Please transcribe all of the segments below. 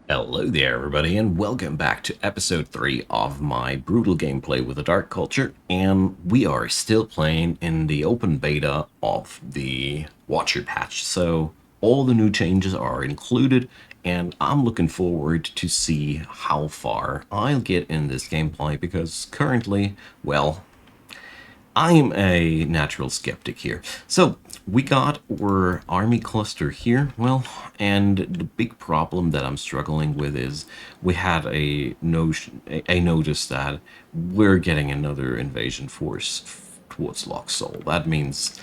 Hello there, everybody, and welcome back to episode 3 of my brutal gameplay with the Dark Culture. And we are still playing in the open beta of the Watcher patch, so all the new changes are included, and I'm looking forward to see how far I'll get in this gameplay because currently, well, I'm a natural skeptic here. So, we got our army cluster here, well, and the big problem that I'm struggling with is we had a notice that we're getting another invasion force towards Loxol. That means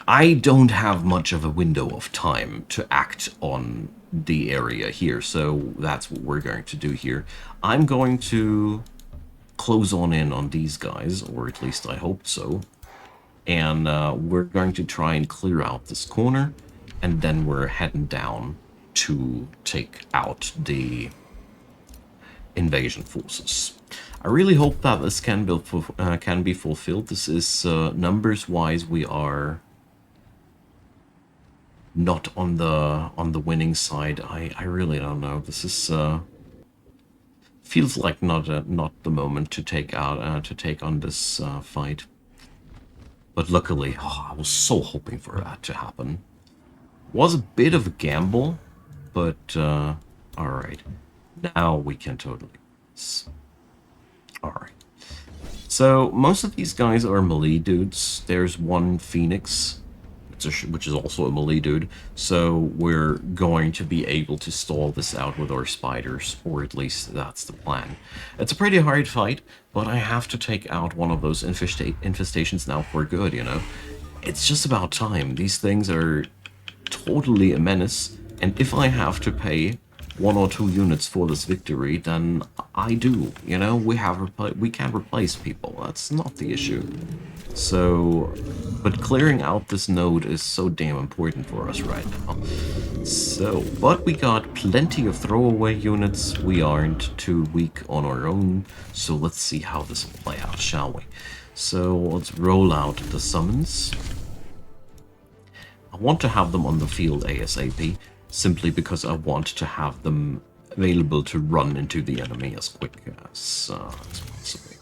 I don't have much of a window of time to act on the area here, so that's what we're going to do here. I'm going to close in on these guys, or at least I hope so. And we're going to try and clear out this corner, and then we're heading down to take out the invasion forces. I really hope that this can be fulfilled. This is numbers-wise, we are not on the winning side. I really don't know. This is feels like not the moment to take on this fight. But luckily, I was so hoping for that to happen. Was a bit of a gamble, but alright. Now we can totally... Alright. So, most of these guys are melee dudes. There's one Phoenix, which is also a melee dude. So, we're going to be able to stall this out with our spiders, or at least that's the plan. It's a pretty hard fight, but I have to take out one of those infestations now for good, you know? It's just about time. These things are totally a menace, and if I have to pay 1 or 2 units for this victory, then I do. You know, we can replace people. That's not the issue. So, but clearing out this node is so damn important for us right now. So, but we got plenty of throwaway units. We aren't too weak on our own. So let's see how this will play out, shall we? So let's roll out the summons. I want to have them on the field ASAP, simply because I want to have them available to run into the enemy as quick as possible.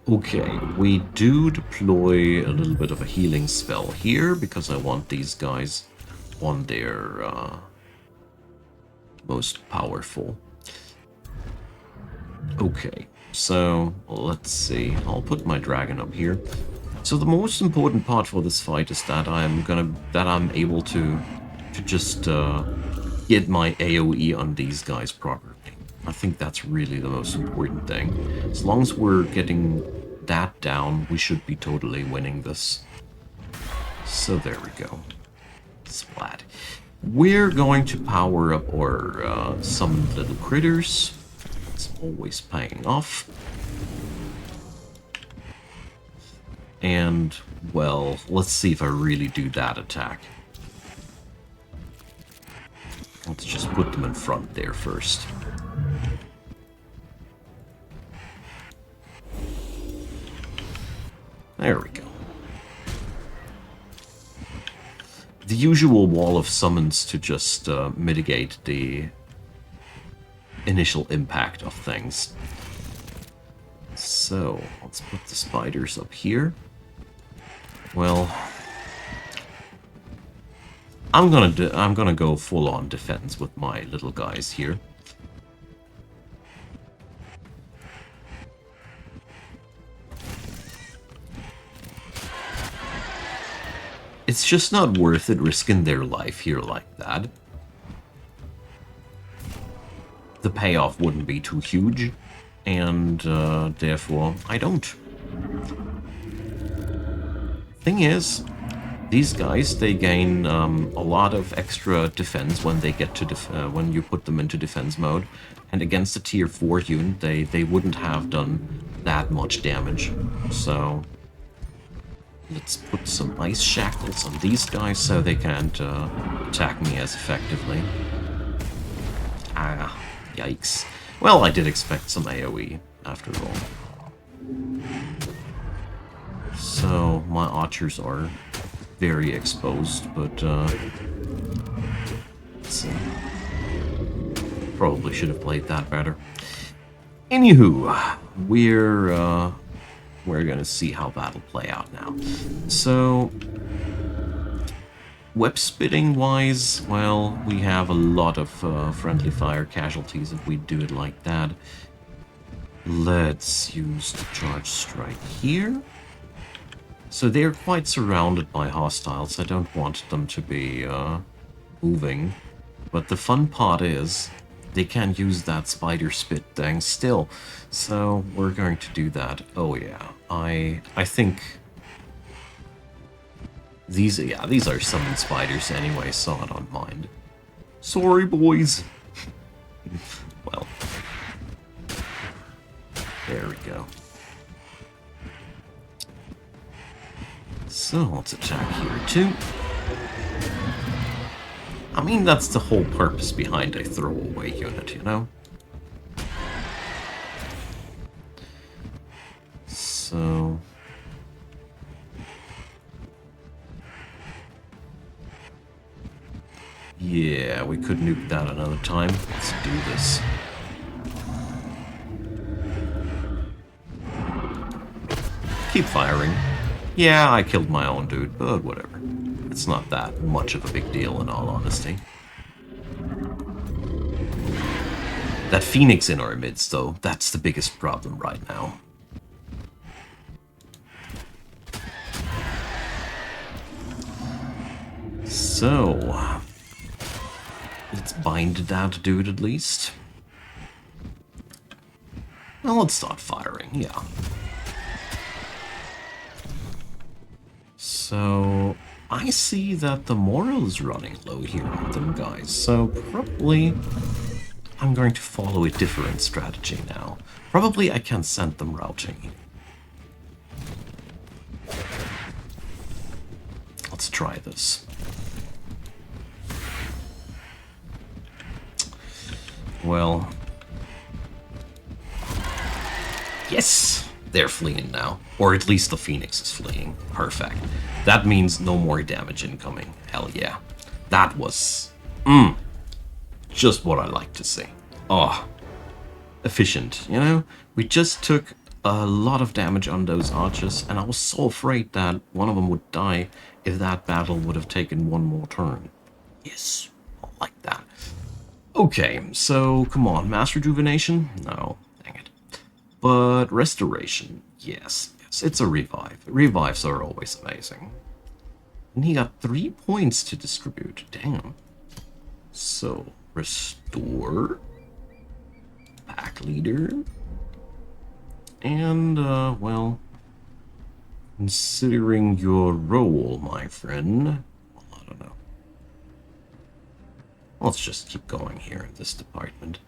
Okay, we do deploy a little bit of a healing spell here, because I want these guys on their most powerful. Okay, so let's see. I'll put my dragon up here. So the most important part for this fight is that I'm able to just get my AoE on these guys properly. I think that's really the most important thing. As long as we're getting that down, we should be totally winning this. So there we go. Splat. We're going to power up our summoned little critters. It's always paying off. And, well, let's see if I really do that attack. Let's just put them in front there first. There we go. The usual wall of summons to just mitigate the initial impact of things. So, let's put the spiders up here. Well, I'm gonna go full on defense with my little guys here. It's just not worth it risking their life here like that. The payoff wouldn't be too huge, and therefore I don't. Thing is, these guys, they gain a lot of extra defense when they get to when you put them into defense mode, and against a tier 4 unit, they wouldn't have done that much damage. So let's put some ice shackles on these guys so they can't attack me as effectively. Ah, yikes. Well, I did expect some AoE after all. So my archers are very exposed, but let's see. Probably should have played that better. Anywho, we're gonna see how that'll play out now. So, web spitting wise, well, we have a lot of friendly fire casualties if we do it like that. Let's use the charge strike here. So they're quite surrounded by hostiles. I don't want them to be moving. But the fun part is they can use that spider spit thing still. So we're going to do that. Oh yeah, I think these are summoned spiders anyway, so I don't mind. Sorry, boys. Well, there we go. So let's attack here too. I mean, that's the whole purpose behind a throwaway unit, you know? So... yeah, we could nuke that another time. Let's do this. Keep firing. Yeah, I killed my own dude, but whatever. It's not that much of a big deal in all honesty. That Phoenix in our midst, though, that's the biggest problem right now. So, let's bind that dude at least. Well, let's start firing, yeah. So, I see that the morale is running low here on them, guys. So, probably I'm going to follow a different strategy now. Probably I can send them routing. Let's try this. Well... yes! They're fleeing now. Or at least the Phoenix is fleeing. Perfect. That means no more damage incoming. Hell yeah. That was... just what I like to see. Oh. Efficient, you know? We just took a lot of damage on those archers, and I was so afraid that one of them would die if that battle would have taken one more turn. Yes. I like that. Okay, so come on. Mass rejuvenation? No. Dang it. But restoration, yes, it's a revive. Revives are always amazing. And he got 3 points to distribute. Damn. So, restore. Pack leader. And, well, considering your role, my friend, well, I don't know. Let's just keep going here in this department.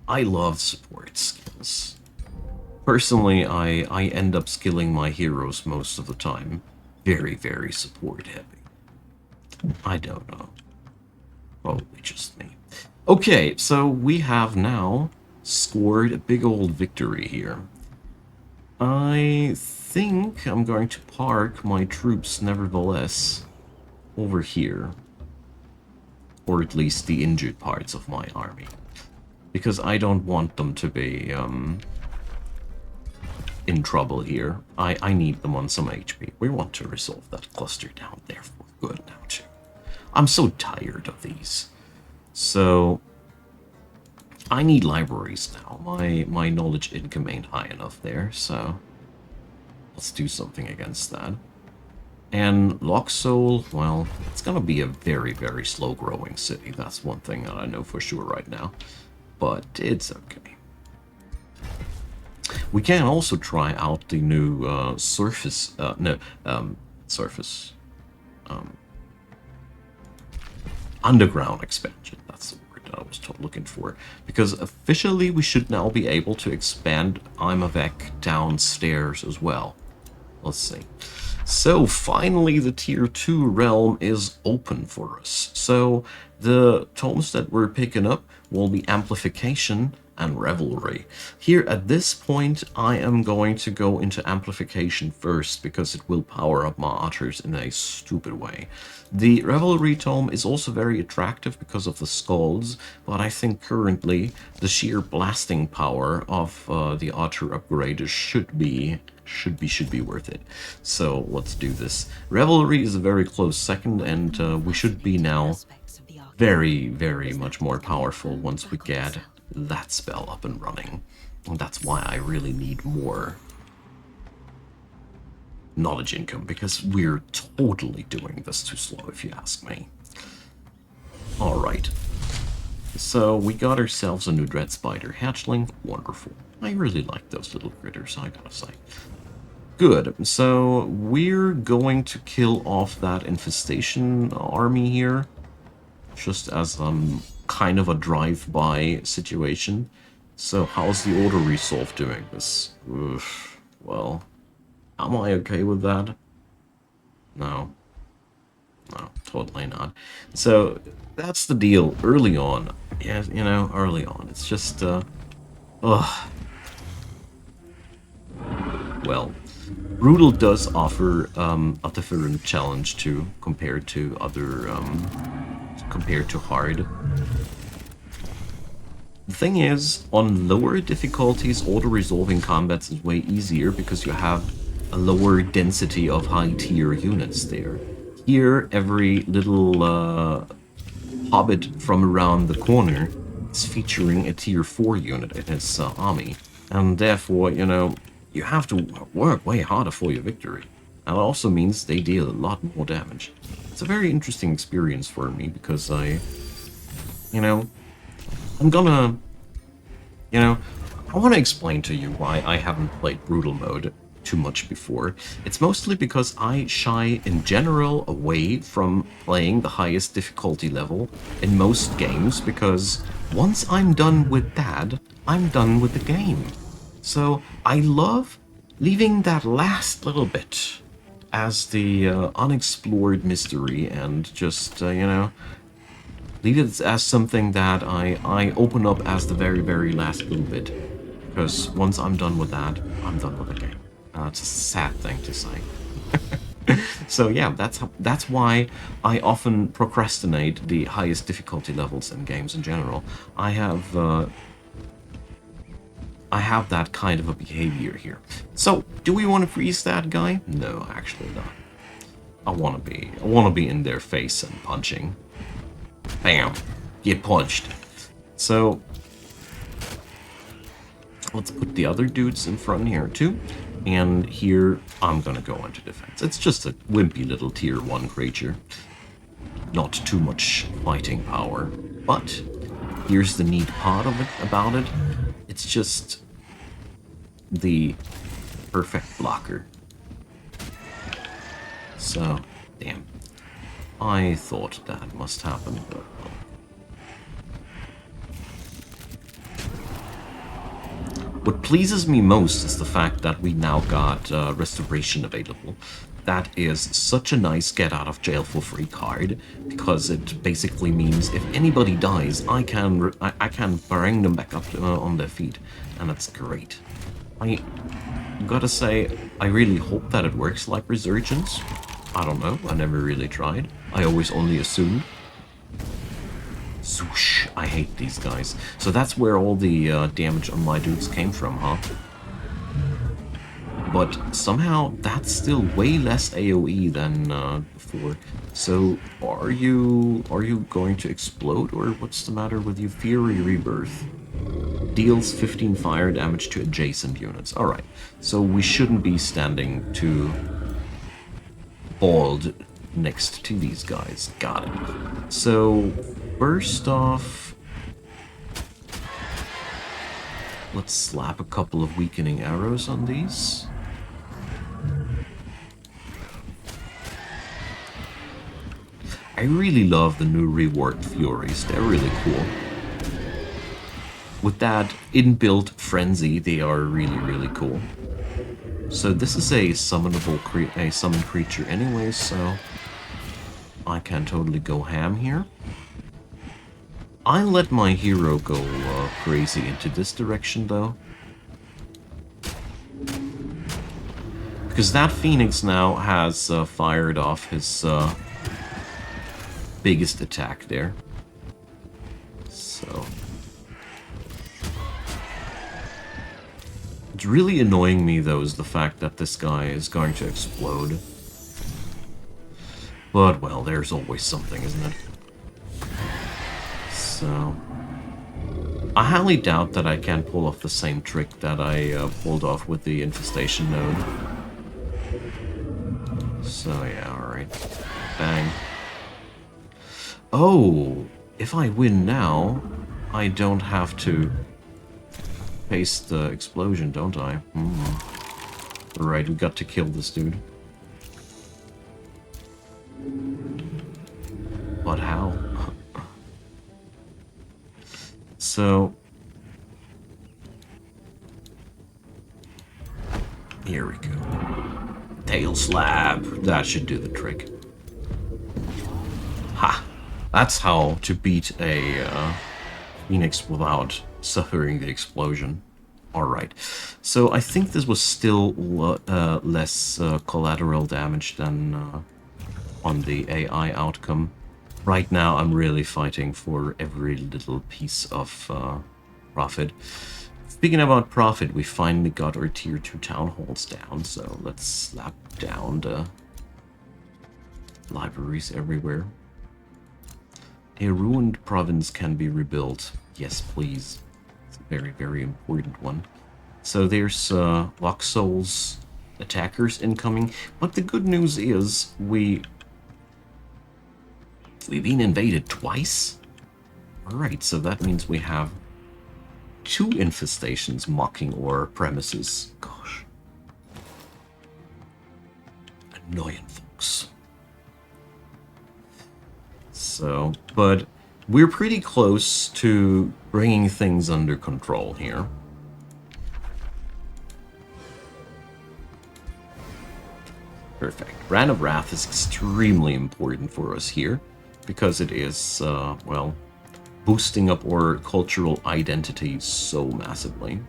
I love support skills. Personally, I end up skilling my heroes most of the time. Very, very support heavy. I don't know. Probably just me. Okay, so we have now scored a big old victory here. I think I'm going to park my troops, nevertheless, over here. Or at least the injured parts of my army. Because I don't want them to be, in trouble here. I need them on some HP. We want to resolve that cluster down there for good now, too. I'm so tired of these. So, I need libraries now. My knowledge income ain't high enough there, so let's do something against that. And Locksoul, well, it's gonna be a very, very slow-growing city. That's one thing that I know for sure right now. But it's okay. We can also try out the new surface underground expansion. That's the word that I was looking for. Because officially we should now be able to expand Imavec downstairs as well. Let's see. So finally the tier 2 realm is open for us. So the tomes that we're picking up will be Amplification and Revelry. Here at this point I am going to go into Amplification first because it will power up my otters in a stupid way. The Revelry tome is also very attractive because of the skulls, but I think currently the sheer blasting power of the otter upgrade should be worth it. So let's do this. Revelry is a very close second, and we should be now very, very much more powerful once we get that spell up and running. And that's why I really need more knowledge income, because we're totally doing this too slow, if you ask me. Alright. So we got ourselves a new Dread Spider hatchling. Wonderful. I really like those little critters, I gotta say. Good. So we're going to kill off that infestation army here, just as kind of a drive-by situation. So how's the auto resolve doing this? Oof. Well, am I okay with that? No. No, totally not. So that's the deal early on. Yeah, you know, early on. It's just, ugh. Well, Brutal does offer a different challenge too, compared to other, compared to Hard. The thing is, on lower difficulties, auto-resolving combats is way easier because you have a lower density of high-tier units there. Here, every little hobbit from around the corner is featuring a tier 4 unit in his army, and therefore, you know, you have to work way harder for your victory. And it also means they deal a lot more damage. It's a very interesting experience for me because I want to explain to you why I haven't played Brutal mode too much before. It's mostly because I shy in general away from playing the highest difficulty level in most games, because once I'm done with that, I'm done with the game. So I love leaving that last little bit as the unexplored mystery, and just, leave it as something that I open up as the very, very last little bit. Because once I'm done with that, I'm done with the game. It's a sad thing to say. So yeah, that's why I often procrastinate the highest difficulty levels in games in general. I have that kind of a behavior here. So, do we want to freeze that guy? No, actually not. I want to be in their face and punching. Bam, get punched. So, let's put the other dudes in front here too. And here, I'm gonna go into defense. It's just a wimpy little tier 1 creature. Not too much fighting power. But, here's the neat part of it, about it. It's just the perfect blocker. So, damn. I thought that must happen, but well. What pleases me most is the fact that we now got Restoration available. That is such a nice get-out-of-jail-for-free card, because it basically means if anybody dies, I can bring them back up on their feet, and that's great. I gotta say, I really hope that it works like Resurgence. I don't know, I never really tried. I always only assumed. Swoosh, I hate these guys. So that's where all the damage on my dudes came from, huh? But somehow that's still way less AoE than before. So are you going to explode, or what's the matter with you? Fury Rebirth deals 15 fire damage to adjacent units. All right, so we shouldn't be standing too bald next to these guys. Got it. So first off, let's slap a couple of weakening arrows on these. I really love the new reworked Furies. They're really cool. With that inbuilt frenzy, they are really, really cool. So this is a summoned creature anyway, so I can totally go ham here. I let my hero go crazy into this direction though. Because that Phoenix now has fired off his biggest attack there. So it's really annoying me though is the fact that this guy is going to explode. But well, there's always something, isn't it? So I highly doubt that I can pull off the same trick that I pulled off with the Infestation node. So yeah, alright. Bang. Oh, if I win now, I don't have to face the explosion, don't I? Alright, we got to kill this dude. But how? So here we go. Tail slap. That should do the trick. Ha! That's how to beat a Phoenix without suffering the explosion. Alright. So I think this was still less collateral damage than on the AI outcome. Right now I'm really fighting for every little piece of profit. Speaking about profit, we finally got our tier 2 town halls down, so let's slap down the libraries everywhere. A ruined province can be rebuilt. Yes, please. It's a very, very important one. So there's Lock Souls attackers incoming, but the good news is we've been invaded twice. Alright, so that means we have 2 infestations mocking our premises. Gosh. Annoying folks. So, but we're pretty close to bringing things under control here. Perfect. Brand of Wrath is extremely important for us here, because it is, well, boosting up our cultural identity so massively.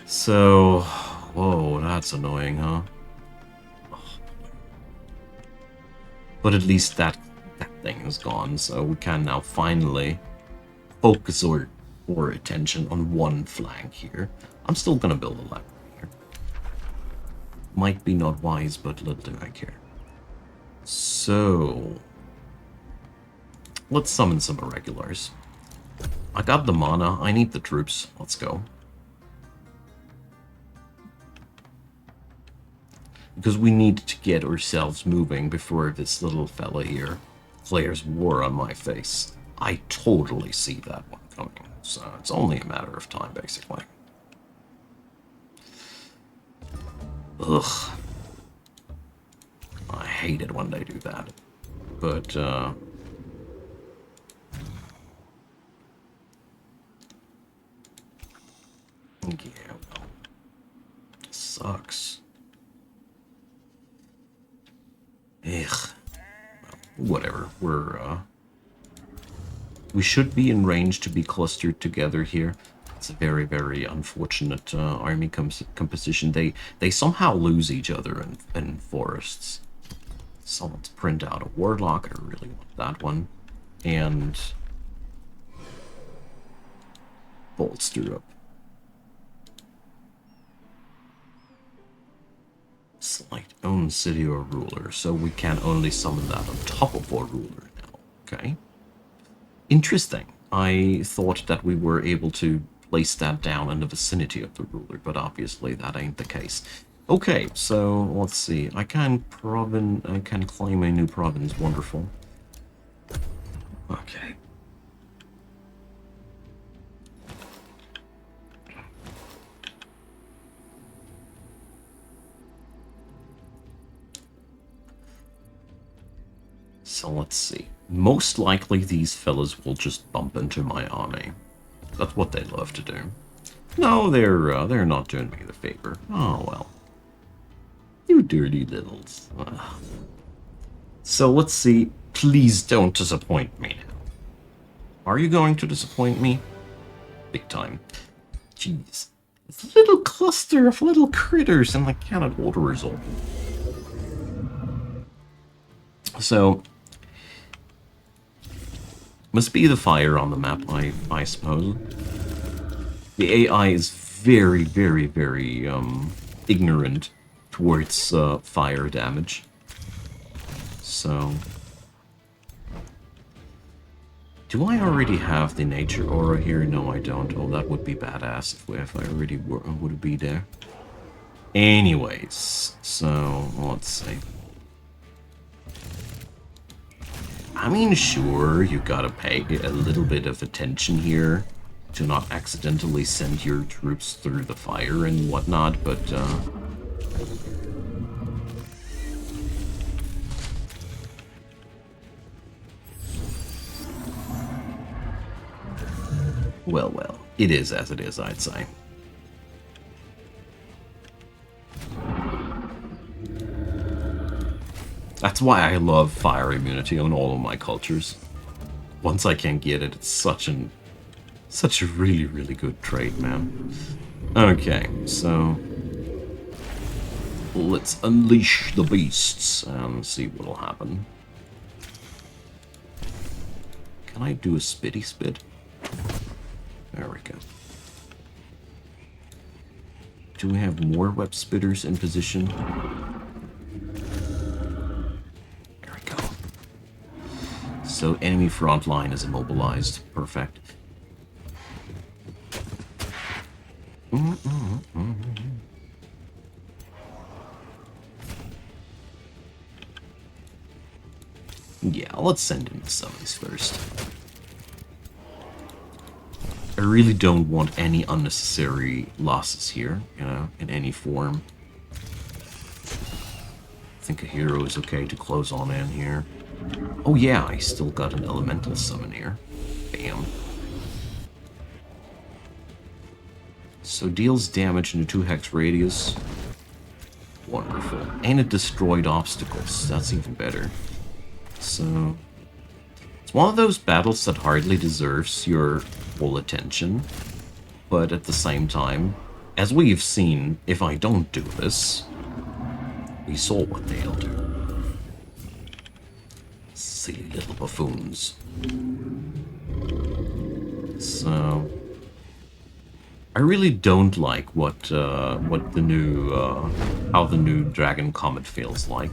So, whoa, that's annoying, huh? But at least that thing is gone, so we can now finally focus our attention on one flank here. I'm still gonna build a library here. Might be not wise, but little do I care. So let's summon some irregulars. I got the mana, I need the troops. Let's go. Because we need to get ourselves moving before this little fella here declares war on my face. I totally see that one coming, so it's only a matter of time, basically. Ugh. I hate it when they do that. But, yeah, well, sucks. Ugh. Well, whatever. We should be in range to be clustered together here. It's a very, very unfortunate army composition. They somehow lose each other in forests. So let's print out a warlock. I really want that one. And bolster up. Select own city or ruler, so we can only summon that on top of our ruler now. Okay. Interesting. I thought that we were able to place that down in the vicinity of the ruler, but obviously that ain't the case. Okay, so let's see. I can claim a new province. Wonderful. Okay. So let's see. Most likely these fellas will just bump into my army. That's what they love to do. No, they're not doing me the favor. Oh well. You dirty littles. Ugh. So let's see. Please don't disappoint me now. Are you going to disappoint me? Big time. Jeez. It's a little cluster of little critters and I cannot order result. So, must be the fire on the map, I suppose. The AI is very, very, very ignorant towards fire damage. So, do I already have the nature aura here? No, I don't. Oh, that would be badass if I already would be there. Anyways, so let's see. I mean, sure, you gotta pay a little bit of attention here to not accidentally send your troops through the fire and whatnot, but well, it is as it is, I'd say. That's why I love fire immunity on all of my cultures. Once I can get it, it's such a really, really good trait, man. Okay, so let's unleash the beasts and see what'll happen. Can I do a spitty spit? There we go. Do we have more web spitters in position? There we go. So enemy front line is immobilized. Perfect. Yeah, let's send in the summons first. I really don't want any unnecessary losses here, you know, in any form. I think a hero is okay to close on in here. Oh yeah, I still got an elemental summon here. Bam. So deals damage in a 2-hex radius. Wonderful. And it destroyed obstacles. That's even better. So it's one of those battles that hardly deserves your full attention, but at the same time, as we've seen, if I don't do this, we saw what they'll do. Silly little buffoons. So I really don't like what the new how the new Dragon Comet feels like.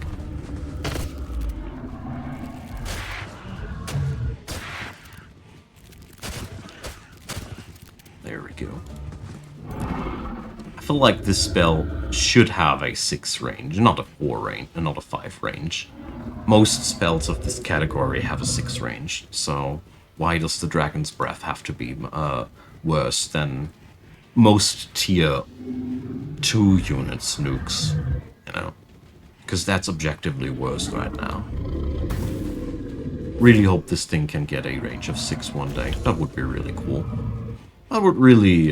There we go. I feel like this spell should have a 6 range, not a 4 range, and not a 5 range. Most spells of this category have a 6 range, so why does the Dragon's Breath have to be worse than most tier 2 units nukes, you know? Because that's objectively worse right now. Really hope this thing can get a range of 6 one day. That would be really cool. That would really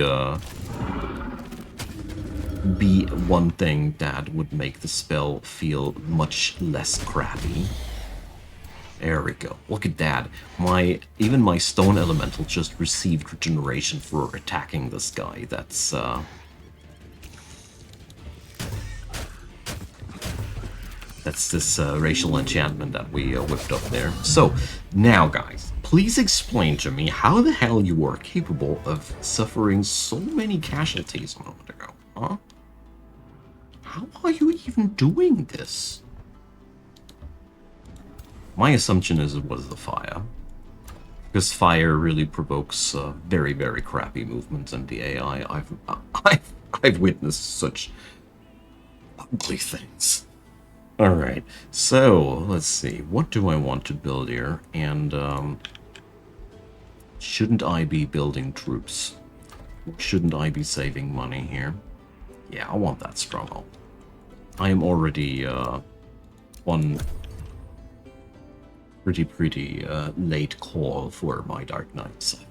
be one thing that would make the spell feel much less crappy. There we go. Look at that. Even my stone elemental just received regeneration for attacking this guy. That's this racial enchantment that we whipped up there. So, now guys, please explain to me how the hell you are capable of suffering so many casualties a moment ago, huh? How are you even doing this? My assumption is it was the fire. Because fire really provokes very, very crappy movements in the AI. I've witnessed such ugly things. Alright, so let's see. What do I want to build here? And shouldn't I be building troops? Shouldn't I be saving money here? Yeah, I want that stronghold. I am already on pretty late call for my Dark Knights.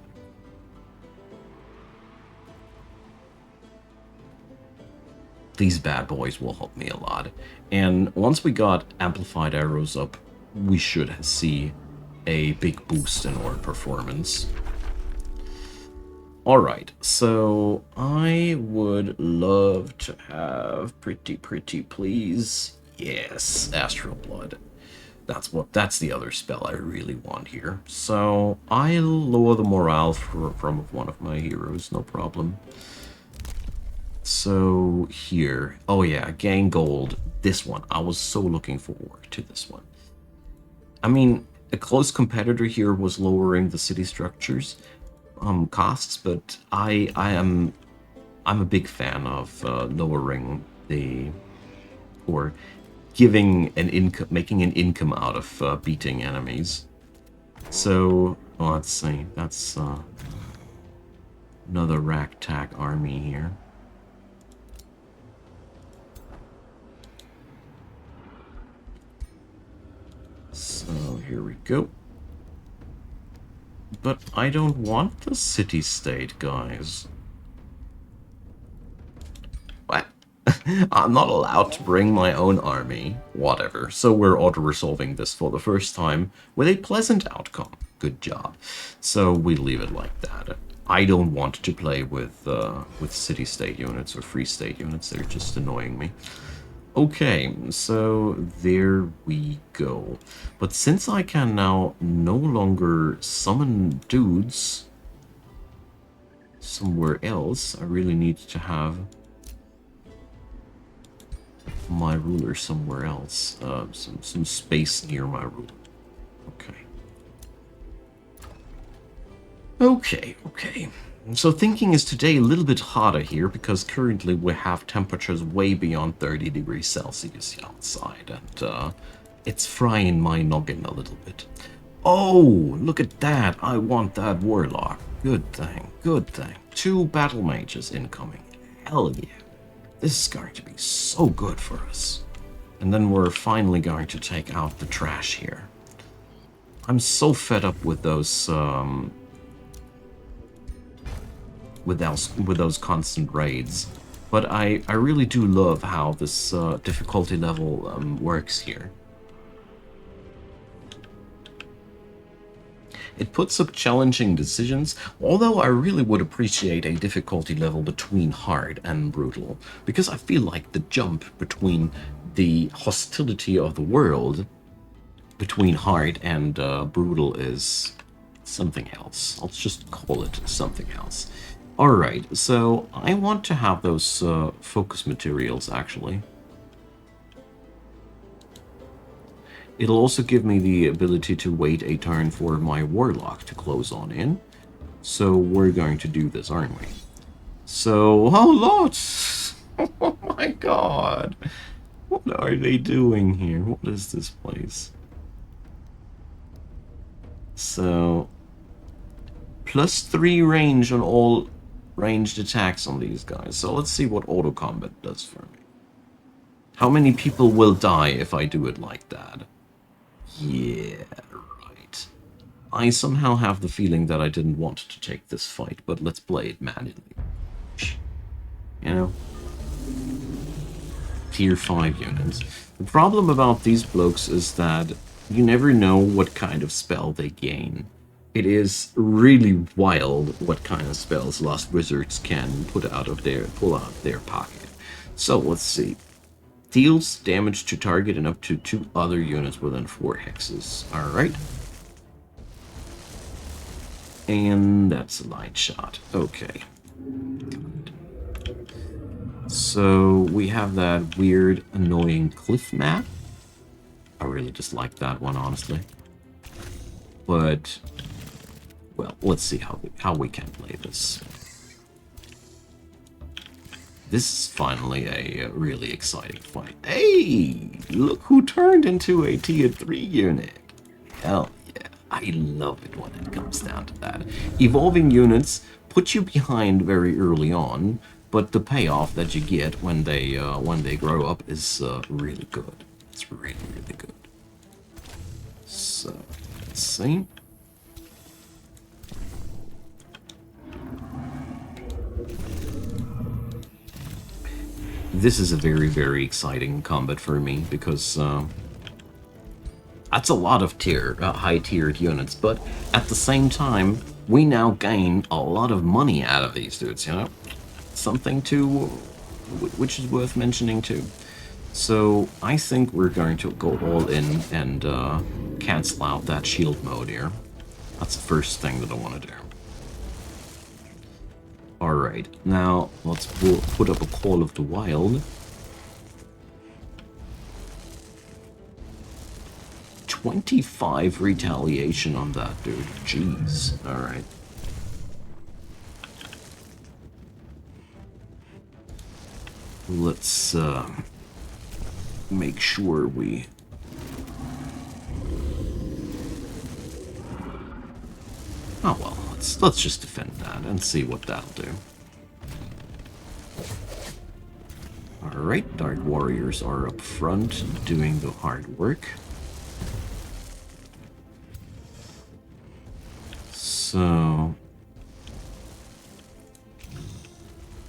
these bad boys will help me a lot. And once we got amplified arrows up, we should see a big boost in our performance. Alright, so I would love to have pretty please. Yes, Astral Blood. That's the other spell I really want here. So I'll lower the morale from one of my heroes, no problem. So here, oh yeah, gain gold. This one, I was so looking forward to this one. I mean, a close competitor here was lowering the city structures costs, but I'm a big fan of lowering or giving an income, making an income out of beating enemies. So let's see, that's another ragtag army here. So here we go. But I don't want the city-state, guys. What? I'm not allowed to bring my own army. Whatever. So we're auto-resolving this for the first time with a pleasant outcome. Good job. So we leave it like that. I don't want to play with city-state units or free-state units. They're just annoying me. Okay, so there we go. But since I can now no longer summon dudes somewhere else, I really need to have my ruler somewhere else. Some space near my ruler. Okay. So thinking is today a little bit harder here because currently we have temperatures way beyond 30 degrees Celsius outside, and it's frying my noggin a little bit. Oh, look at that. I want that warlock. Good thing. 2 battle mages incoming. Hell yeah. This is going to be so good for us. And then we're finally going to take out the trash here. I'm so fed up with those with those constant raids, but I really do love how this difficulty level works here. It puts up challenging decisions, although I really would appreciate a difficulty level between hard and brutal, because I feel like the jump between the hostility of the world between hard and brutal is something else. I'll just call it something else. Alright, so I want to have those focus materials, actually. It'll also give me the ability to wait a turn for my warlock to close on in. So we're going to do this, aren't we? So, oh, lots! Oh my god! What are they doing here? What is this place? So, +3 range on all ranged attacks on these guys. So let's see what auto combat does for me. How many people will die if I do it like that? Yeah, right. I somehow have the feeling that I didn't want to take this fight, but let's play it manually. You know? Tier 5 units. The problem about these blokes is that you never know what kind of spell they gain. It is really wild what kind of spells Lost Wizards can pull out of their pocket. So let's see. Deals damage to target and up to 2 other units within 4 hexes. Alright. And that's a light shot. Okay. So we have that weird, annoying cliff map. I really just like that one, honestly. But, well, let's see how we can play this. This is finally a really exciting fight. Hey, look who turned into a tier 3 unit. Hell yeah, I love it when it comes down to that. Evolving units put you behind very early on, but the payoff that you get when they grow up is really good. It's really good. So, let's see. this is a very, very exciting combat for me, because that's a lot of high-tiered units, but at the same time, we now gain a lot of money out of these dudes, you know? Something which is worth mentioning too. So I think we're going to go all in and cancel out that shield mode here. That's the first thing that I want to do. Alright, now let's put up a Call of the Wild. 25 retaliation on that dude. Jeez. Alright. Let's make sure we... Oh well, let's just defend that and see what that'll do. Alright, Dark Warriors are up front doing the hard work. So...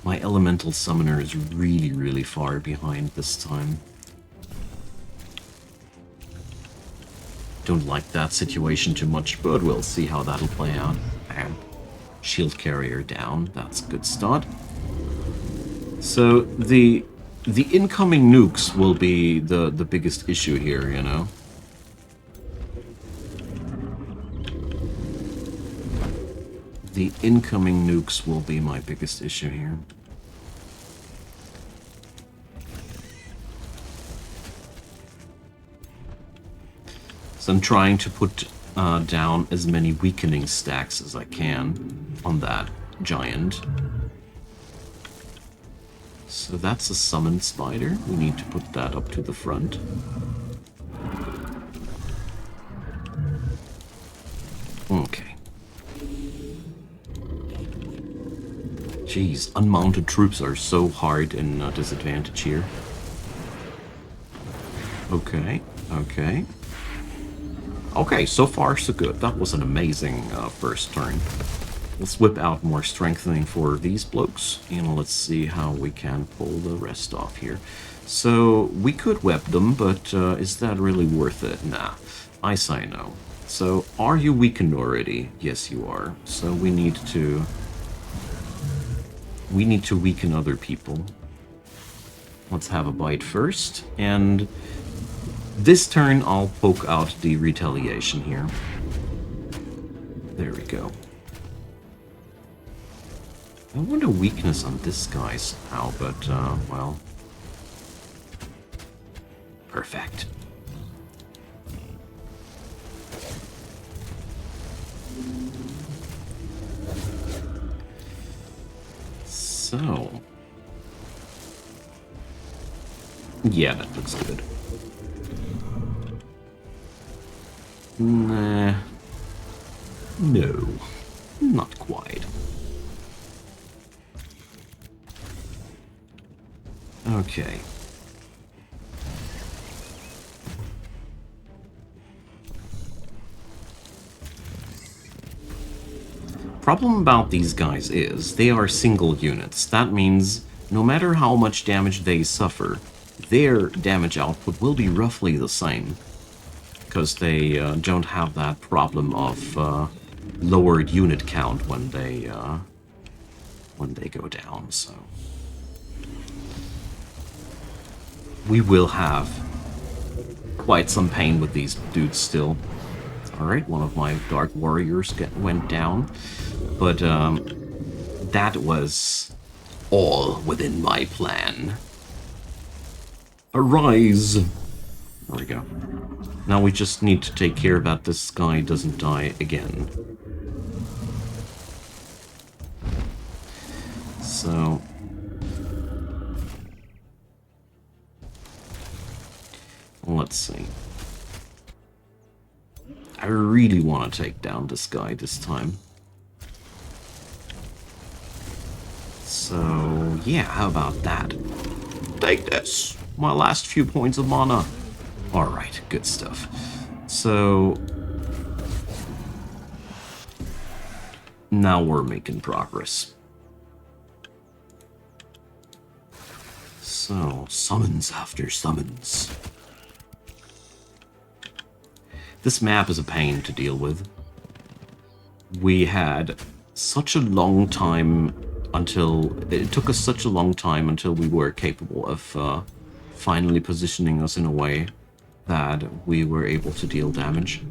my Elemental Summoner is really, really far behind this time. Don't like that situation too much, but we'll see how that'll play out. Bam. Shield Carrier down, that's a good start. So the incoming nukes will be the biggest issue here, you know? The incoming nukes will be my biggest issue here. So I'm trying to put down as many weakening stacks as I can on that giant. So that's a summoned spider. We need to put that up to the front. Okay. Jeez, unmounted troops are so hard in disadvantage here. Okay, okay. Okay, so far so good. That was an amazing first turn. Let's whip out more strengthening for these blokes, and let's see how we can pull the rest off here. So, we could web them, but is that really worth it? Nah, I say no. So, are you weakened already? Yes, you are. So we need to weaken other people. Let's have a bite first, and this turn I'll poke out the retaliation here. There we go. I want a weakness on this guy somehow, but, well... perfect. So... yeah, that looks good. Nah... no. Not quite. Okay. Problem about these guys is, they are single units. That means, no matter how much damage they suffer, their damage output will be roughly the same. Because they don't have that problem of lowered unit count when they go down, so... we will have quite some pain with these dudes still. Alright, one of my Dark Warriors went down. But, that was all within my plan. Arise! There we go. Now we just need to take care that this guy doesn't die again. So... let's see. I really want to take down this guy this time. So, yeah, how about that? Take this! My last few points of mana. Alright, good stuff. So... now we're making progress. So, summons after summons. This map is a pain to deal with. We had such a long time until... It took us such a long time until we were capable of finally positioning us in a way that we were able to deal damage.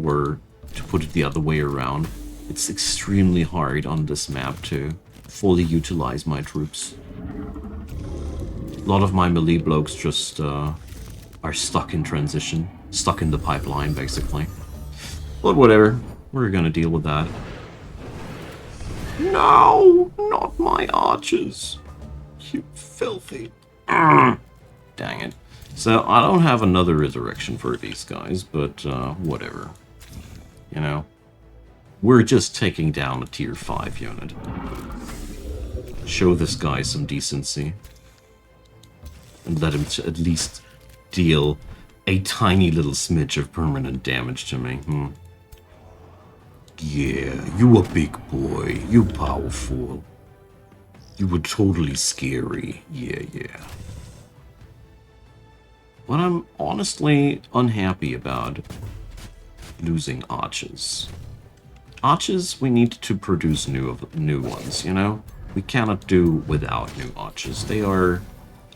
Or, to put it the other way around, it's extremely hard on this map to fully utilize my troops. A lot of my melee blokes just are stuck in transition, stuck in the pipeline, basically. But whatever, we're gonna deal with that. No, not my archers. You filthy. Dang it. So, I don't have another resurrection for these guys, but whatever. You know? We're just taking down a tier 5 unit. Show this guy some decency. And let him at least deal a tiny little smidge of permanent damage to me. Yeah, you a big boy. You powerful. You were totally scary. Yeah. But I'm honestly unhappy about losing archers. Archers, we need to produce new ones, you know? We cannot do without new archers. They are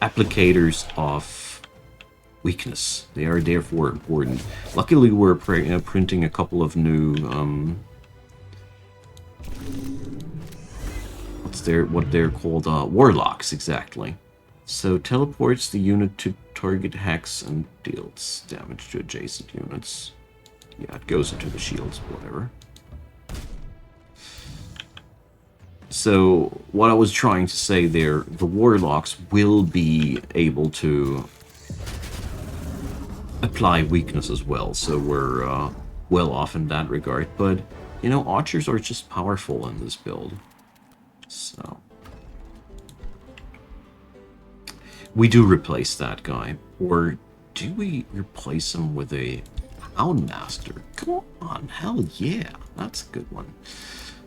applicators of weakness. They are therefore important. Luckily, we're printing a couple of new... what they're called? Warlocks, exactly. So, teleports the unit to target hex and deals damage to adjacent units. Yeah, it goes into the shields, whatever. So, what I was trying to say there, the Warlocks will be able to apply weakness as well, so we're well off in that regard. But, you know, Archers are just powerful in this build. So... we do replace that guy. Or do we replace him with a Houndmaster? Come on, hell yeah. That's a good one.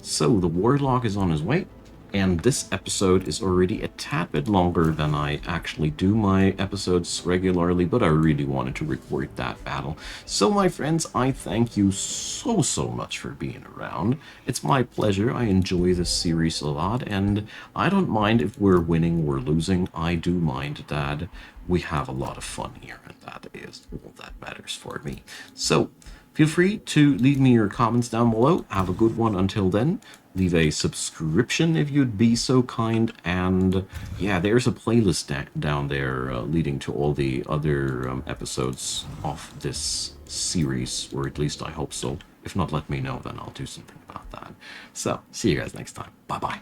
So, the Warlock is on his way, and this episode is already a tad bit longer than I actually do my episodes regularly, but I really wanted to record that battle. So, my friends, I thank you so much for being around. It's my pleasure. I enjoy this series a lot, and I don't mind if we're winning or losing. I do mind that we have a lot of fun here, and that is all that matters for me. So, feel free to leave me your comments down below. Have a good one until then. Leave a subscription if you'd be so kind. And yeah, there's a playlist down there leading to all the other episodes of this series, or at least I hope so. If not, let me know, then I'll do something about that. So, see you guys next time. Bye-bye.